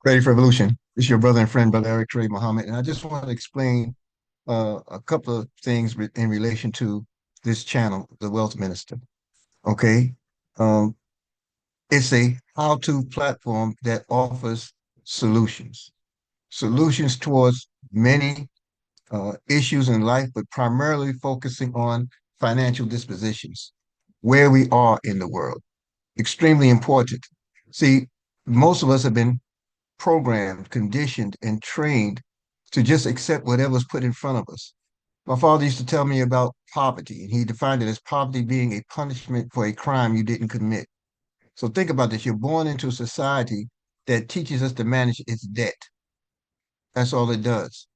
Ready for Evolution. It's your brother and friend, Brother Eric Trey Muhammad. And I just want to explain a couple of things in relation to this channel, The Wealth Minister. Okay. Um, it's a how-to platform that offers solutions, solutions towards many issues in life, but primarily focusing on financial dispositions, where we are in the world. Extremely important. See, most of us have been programmed, conditioned, and trained to just accept whatever's put in front of us. My father used to tell me about poverty, and he defined it as poverty being a punishment for a crime you didn't commit. So think about this. You're born into a society that teaches us to manage its debt. That's all it does.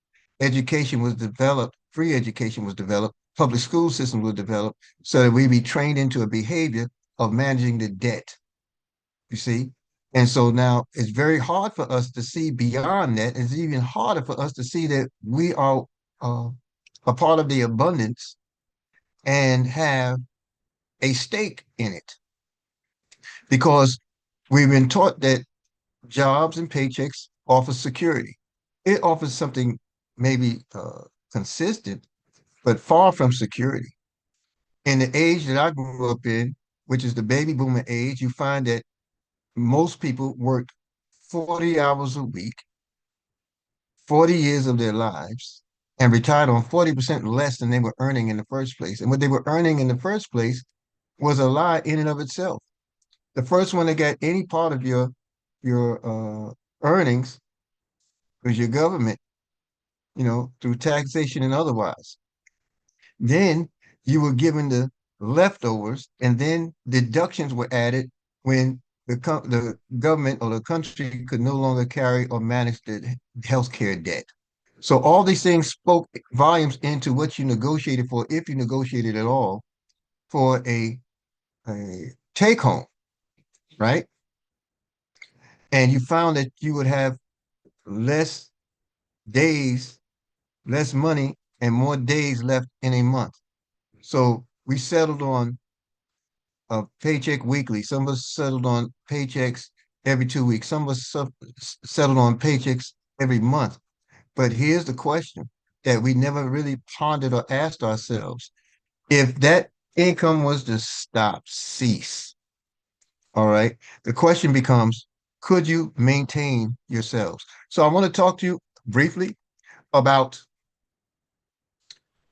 Education was developed, free education was developed, public school system was developed so that we be trained into a behavior of managing the debt. You see? And so now it's very hard for us to see beyond that. It's even harder for us to see that we are uh, a part of the abundance and have a stake in it because we've been taught that jobs and paychecks offer security. It offers something maybe consistent, but far from security. In the age that I grew up in, which is the baby boomer age, you find that most people worked 40 hours a week 40 years of their lives and retired on 40% less than they were earning in the first place. And what they were earning in the first place was a lie in and of itself. The first one that got any part of your earnings was your government, through taxation and otherwise. Then you were given the leftovers, and then deductions were added when the government or the country could no longer carry or manage the healthcare debt. So all these things spoke volumes into what you negotiated for, if you negotiated at all, for a take home, right? And you found that you would have less days, less money, and more days left in a month. So we settled on a paycheck weekly. Some of us settled on paychecks every 2 weeks. Some of us settled on paychecks every month. But here's the question that we never really pondered or asked ourselves. If that income was to stop, cease, all right, the question becomes, could you maintain yourselves? So I want to talk to you briefly about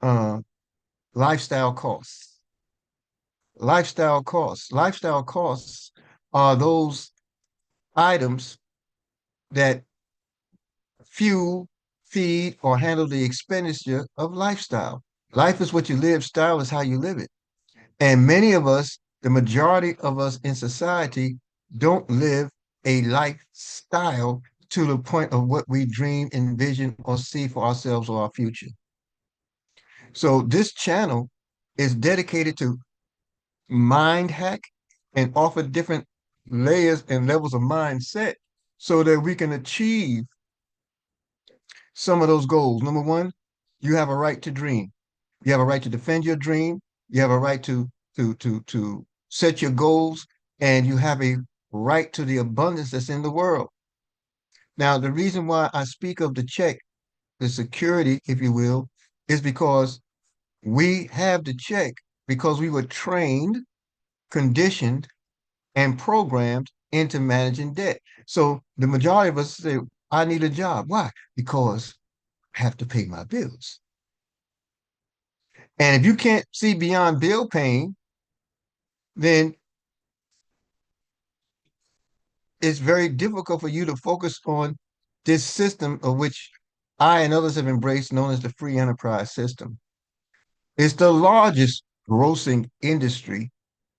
uh, lifestyle costs. Lifestyle costs. Lifestyle costs are those items that fuel, feed, or handle the expenditure of lifestyle. Life is what you live, style is how you live it. And many of us, the majority of us in society, don't live a lifestyle to the point of what we dream, envision, or see for ourselves or our future. So this channel is dedicated to mind hack and offer different layers and levels of mindset so that we can achieve some of those goals. Number one, you have a right to dream. You have a right to defend your dream. You have a right to set your goals, and you have a right to the abundance that's in the world. Now, the reason why I speak of the check, the security, if you will, is because we have the check because we were trained, conditioned, and programmed into managing debt. So the majority of us say, I need a job. Why? Because I have to pay my bills. And if you can't see beyond bill paying, then it's very difficult for you to focus on this system of which I and others have embraced, known as the free enterprise system. It's the largest grossing industry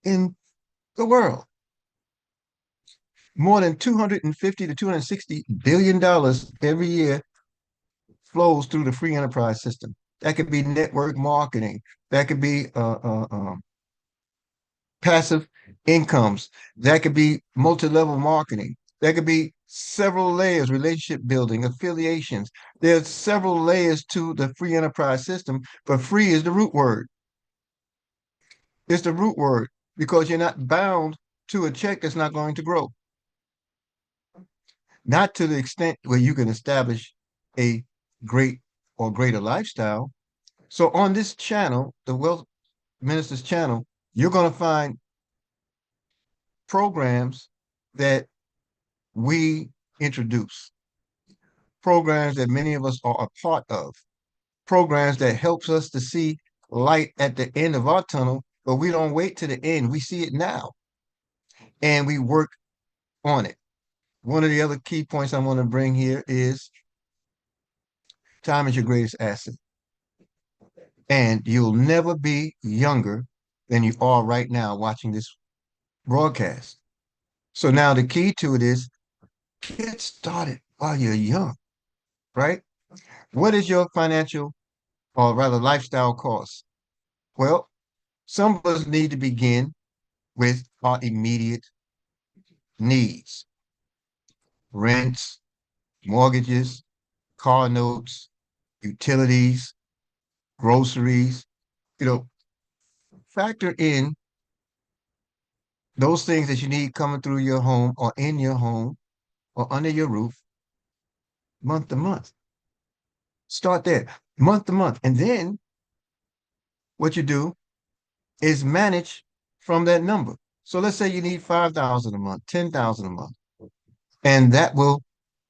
in the world. More than 250 to 260 billion dollars every year flows through the free enterprise system. That could be network marketing. That could be passive incomes. That could be multi-level marketing. That could be several layers, relationship building, affiliations. There's several layers to the free enterprise system, but free is the root word. It's the root word because you're not bound to a check that's not going to grow. not to the extent where you can establish a great or greater lifestyle. So on this channel, the Wealth Minister's channel, you're going to find programs that we introduce, programs that many of us are a part of, programs that helps us to see light at the end of our tunnel, but we don't wait to the end. We see it now and we work on it. One of the other key points I want to bring here is time is your greatest asset. And you'll never be younger than you are right now watching this broadcast. So now the key to it is get started while you're young, right? What is your financial or rather lifestyle cost? Well, some of us need to begin with our immediate needs, rents, mortgages, car notes, utilities, groceries. You know, factor in those things that you need coming through your home or in your home or under your roof month to month. Start there, month to month. And then what you do is manage from that number. So let's say you need 5,000 a month, 10,000 a month, and that will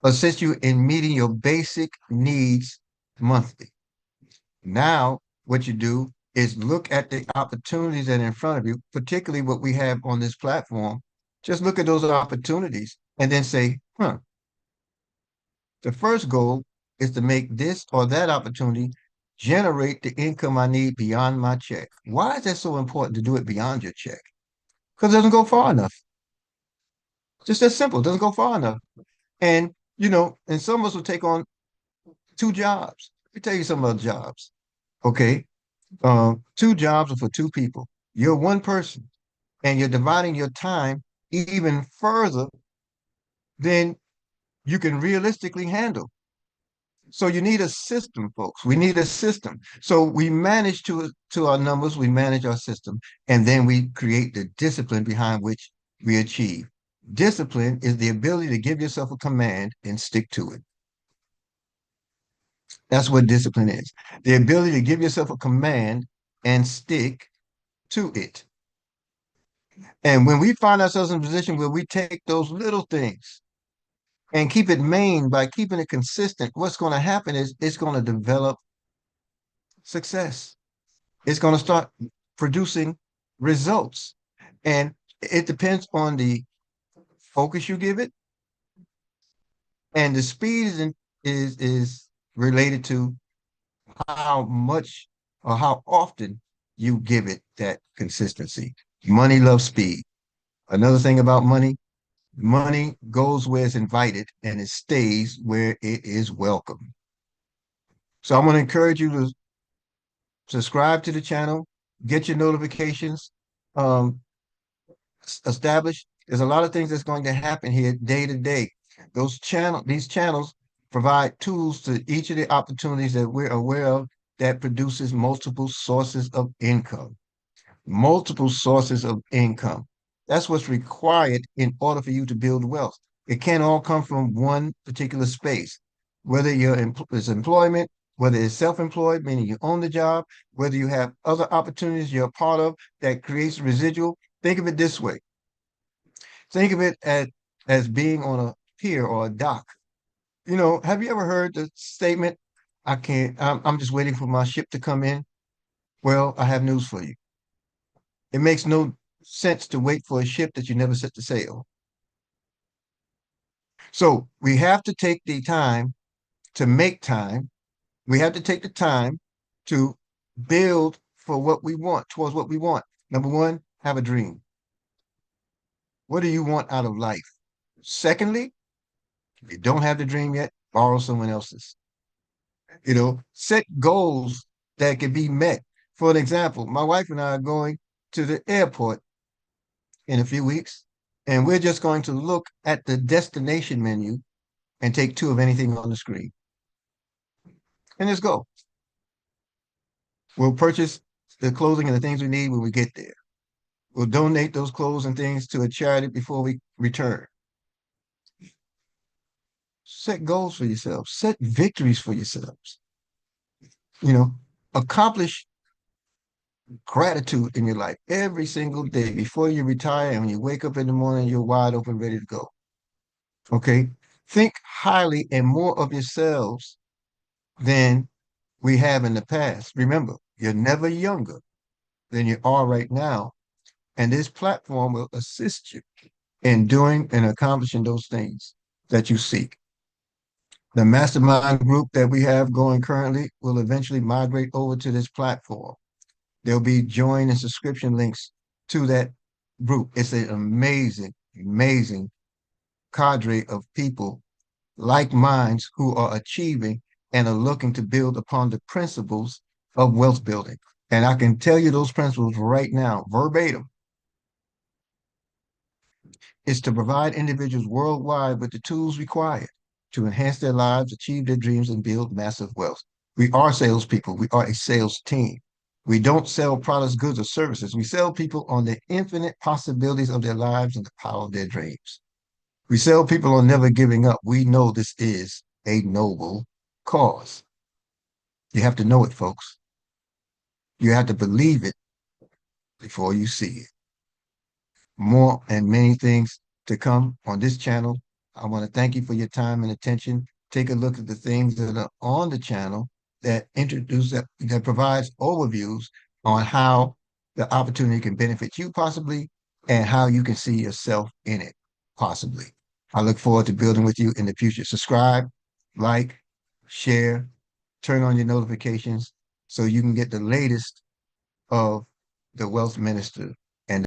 assist you in meeting your basic needs monthly. Now, what you do is look at the opportunities that are in front of you, particularly what we have on this platform. Just look at those opportunities and then say, the first goal is to make this or that opportunity generate the income I need beyond my check. Why is that so important to do it beyond your check? Because it doesn't go far enough. Just that simple. It doesn't go far enough. And, and some of us will take on two jobs. Let me tell you some other jobs. Okay. Two jobs are for two people. You're one person and you're dividing your time even further than you can realistically handle. So you need a system, folks. We need a system. So we manage to our numbers, we manage our system, and then we create the discipline behind which we achieve. Discipline is the ability to give yourself a command and stick to it. That's what discipline is. The ability to give yourself a command and stick to it. And when we find ourselves in a position where we take those little things and keep it main by keeping it consistent, what's going to happen is it's going to develop success. It's going to start producing results. And it depends on the focus you give it, and the speed is related to how much or how often you give it that consistency. Money loves speed. Another thing about money, money goes where it's invited and it stays where it is welcome. So I'm going to encourage you to subscribe to the channel, get your notifications um, established. There's a lot of things that's going to happen here day to day. These channels provide tools to each of the opportunities that we're aware of that produces multiple sources of income. Multiple sources of income. That's what's required in order for you to build wealth. It can't all come from one particular space, whether it's employment, whether it's self-employed, meaning you own the job, whether you have other opportunities you're a part of that creates residual. Think of it this way. Think of it as being on a pier or a dock. Have you ever heard the statement, I'm just waiting for my ship to come in? Well, I have news for you. It makes no sense to wait for a ship that you never set to sail. So we have to take the time to make time. We have to take the time to build for what we want, towards what we want. Number one, have a dream. What do you want out of life? Secondly, if you don't have the dream yet, borrow someone else's. Set goals that can be met. For an example, my wife and I are going to the airport in a few weeks, and we're just going to look at the destination menu and take two of anything on the screen. And just go. We'll purchase the clothing and the things we need when we get there. We'll donate those clothes and things to a charity before we return. set goals for yourselves, set victories for yourselves, you know, accomplish gratitude in your life every single day before you retire. And when you wake up in the morning, you're wide open, ready to go. Okay. Think highly and more of yourselves than we have in the past. Remember, you're never younger than you are right now. And this platform will assist you in doing and accomplishing those things that you seek. The mastermind group that we have going currently will eventually migrate over to this platform. There'll be join and subscription links to that group. It's an amazing, amazing cadre of people like minds who are achieving and are looking to build upon the principles of wealth building. And I can tell you those principles right now, verbatim, is to provide individuals worldwide with the tools required to enhance their lives, achieve their dreams, and build massive wealth. We are salespeople. We are a sales team. We don't sell products, goods, or services. We sell people on the infinite possibilities of their lives and the power of their dreams. We sell people on never giving up. We know this is a noble cause. You have to know it, folks. You have to believe it before you see it. More and many things to come on this channel. I want to thank you for your time and attention. Take a look at the things that are on the channel that introduce that provides overviews on how the opportunity can benefit you possibly and how you can see yourself in it possibly. I look forward to building with you in the future. Subscribe, like, share, turn on your notifications so you can get the latest of the Wealth Minister